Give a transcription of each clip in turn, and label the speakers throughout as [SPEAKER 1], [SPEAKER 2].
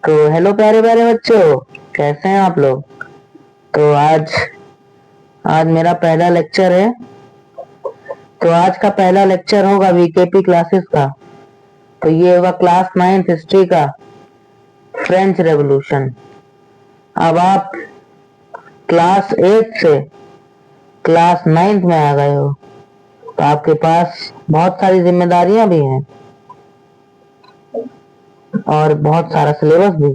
[SPEAKER 1] तो हेलो प्यारे प्यारे बच्चों, कैसे हैं आप लोग। तो आज आज मेरा पहला लेक्चर है। तो आज का पहला लेक्चर होगा वीकेपी क्लासेस का। तो ये होगा क्लास 9th हिस्ट्री का फ्रेंच रेवोल्यूशन। अब आप क्लास 8 से क्लास 9th में आ गए हो, तो आपके पास बहुत सारी जिम्मेदारियां भी हैं और बहुत सारा सिलेबस भी।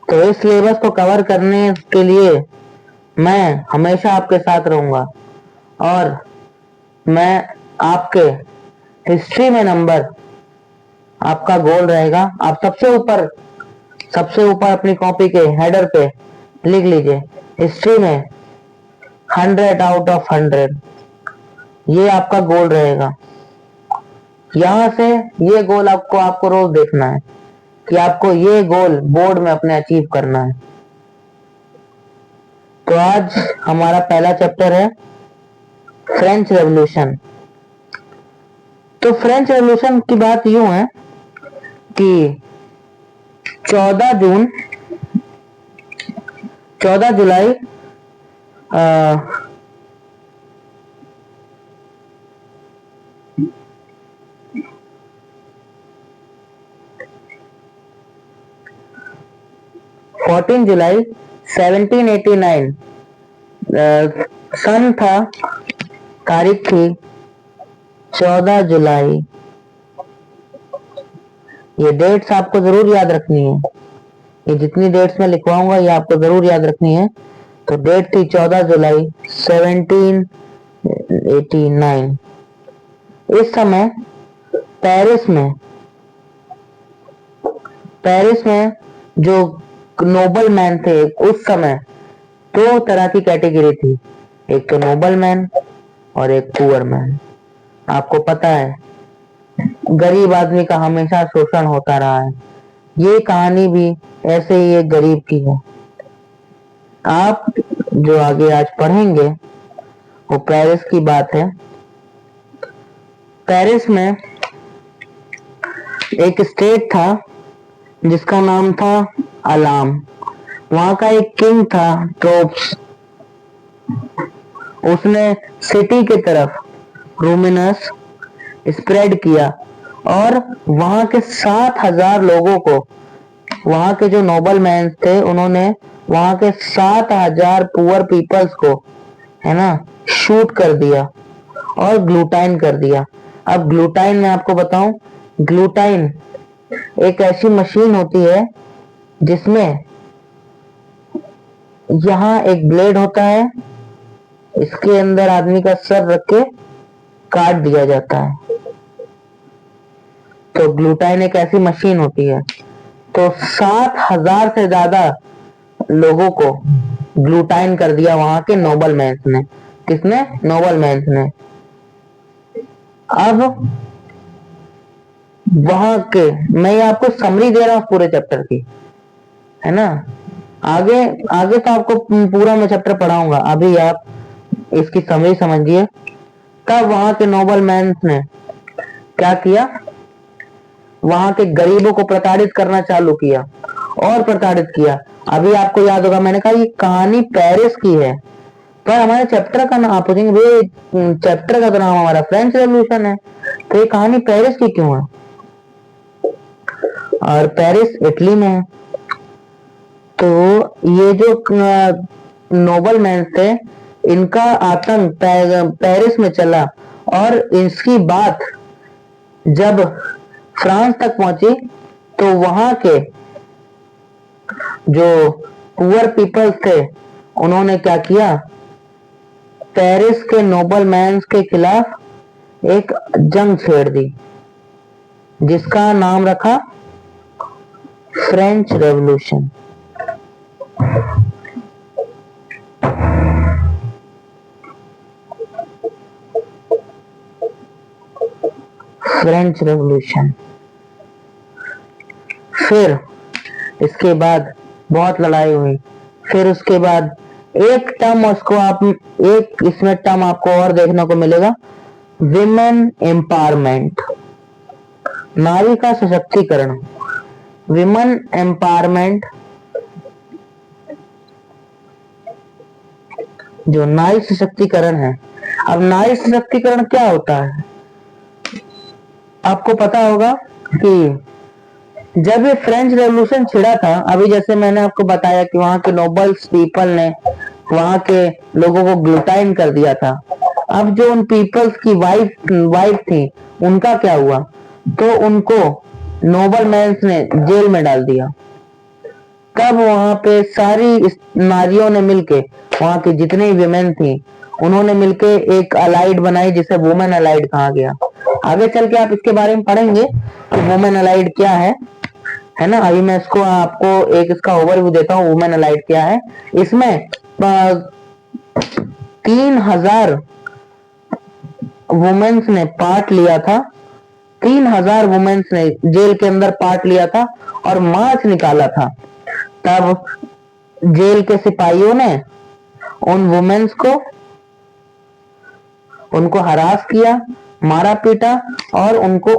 [SPEAKER 1] तो इस सिलेबस को कवर करने के लिए मैं हमेशा आपके साथ रहूंगा और मैं आपके हिस्ट्री में नंबर आपका गोल रहेगा। आप सबसे ऊपर अपनी कॉपी के हेडर पे लिख लीजिए हिस्ट्री में 100 आउट ऑफ 100। ये आपका गोल रहेगा। यहाँ से ये गोल आपको रोज देखना है कि आपको ये गोल बोर्ड में अपने अचीव करना है। तो आज हमारा पहला चैप्टर है फ्रेंच रेवोल्यूशन। तो फ्रेंच रेवोल्यूशन की बात यूं है कि 14 जुलाई 14 जुलाई 1789 सन था, तारीख थी 14 जुलाई। ये डेट्स आपको जरूर याद रखनी है। ये जितनी डेट्स मैं लिखवाऊंगा ये आपको जरूर याद रखनी है। तो डेट थी 14 जुलाई 1789। इस समय पेरिस में जो नोबल मैन थे, उस समय दो तरह की कैटेगरी थी, एक तो नोबल मैन और एक पुअर मैन। आपको पता है गरीब आदमी का हमेशा शोषण होता रहा है। ये कहानी भी ऐसे ही एक गरीब की है। आप जो आगे आज पढ़ेंगे वो पेरिस की बात है। पेरिस में एक स्टेट था जिसका नाम था अलाम। वहां का एक किंग था ट्रोप्स। उसने सिटी की तरफ रूमिनस स्प्रेड किया और वहां के 7,000 लोगों को, वहां के जो नोबल मैन थे, उन्होंने वहां के 7,000 पुअर पीपल्स को, है ना, शूट कर दिया और ग्लूटाइन कर दिया। अब ग्लूटाइन मैं आपको बताऊं, ग्लूटाइन एक ऐसी मशीन होती है जिसमें यहाँ एक ब्लेड होता है, इसके अंदर आदमी का सर रख के काट दिया जाता है। तो ग्लूटाइन एक ऐसी मशीन होती है। तो 7,000 से ज्यादा लोगों को ग्लूटाइन कर दिया वहां के नोबल मैंस ने। किसने? नोबल मैंस ने। अब वहां के, मैं आपको समरी दे रहा हूं पूरे चैप्टर की, है ना। आगे आगे तो आपको पूरा मैं चैप्टर पढ़ाऊंगा, अभी आप इसकी समरी समझिए। तब वहां के नोबल मैंस ने क्या किया, वहां के गरीबों को प्रताड़ित करना चालू किया और प्रताड़ित किया। अभी आपको याद होगा मैंने कहा ये कहानी पेरिस की है, पर हमारे चैप्टर का नाम आप पूछेंगे चैप्टर का तो नाम हमारा फ्रेंच रेवोल्यूशन है, तो ये कहानी पेरिस की क्यों है? और पेरिस इटली में है। तो ये जो नोबल मैन थे, इनका आतंक पेरिस में चला और इसकी बात जब फ्रांस तक पहुंची तो वहां के जो पुअर पीपल्स थे उन्होंने क्या किया, पेरिस के नोबल मैन्स के खिलाफ एक जंग छेड़ दी जिसका नाम रखा फ्रेंच रेवोल्यूशन। French revolution. फिर इसके बाद बहुत लड़ाई हुई। फिर उसके बाद एक टर्म उसको आप एक इसमें टर्म आपको और देखने को मिलेगा, विमेन एम्पावरमेंट, नारी का सशक्तिकरण। विमेन एम्पावरमेंट, जो नारी सशक्तिकरण है। अब नारी सशक्तिकरण क्या होता है? आपको पता होगा कि जब ये फ्रेंच रेवोल्यूशन छिड़ा था, अभी जैसे मैंने आपको बताया कि वहां के नोबल्स पीपल ने वहां के लोगों को ग्लूटाइन कर दिया था। अब जो उन पीपल्स की वाइफ थी, उनका क्या हुआ? तो उनको नोबल मैंस ने जेल में डाल दिया। तब वहां पे सारी नारियों ने मिलके, वहां की जितनी विमेन थी, उन्होंने मिलके एक अलाइड बनाई, जिसे वुमेन अलाइड कहा गया। आगे चल के आप इसके बारे में पढ़ेंगे कि वुमेन अलाइड क्या है ना। अभी मैं इसको आपको एक इसका ओवरव्यू देता हूँ, वुमेन अलाइड क्या है। इसमें 3000 वुमेन्स ने पार्ट लिया था। 3000 वुमेन्स ने जेल के अंदर पार्ट लिया था और मार्च निकाला था। तब जेल के सिपाहियों ने उन वुमेन्स को उनको हरास किया, मारा पीटा और उनको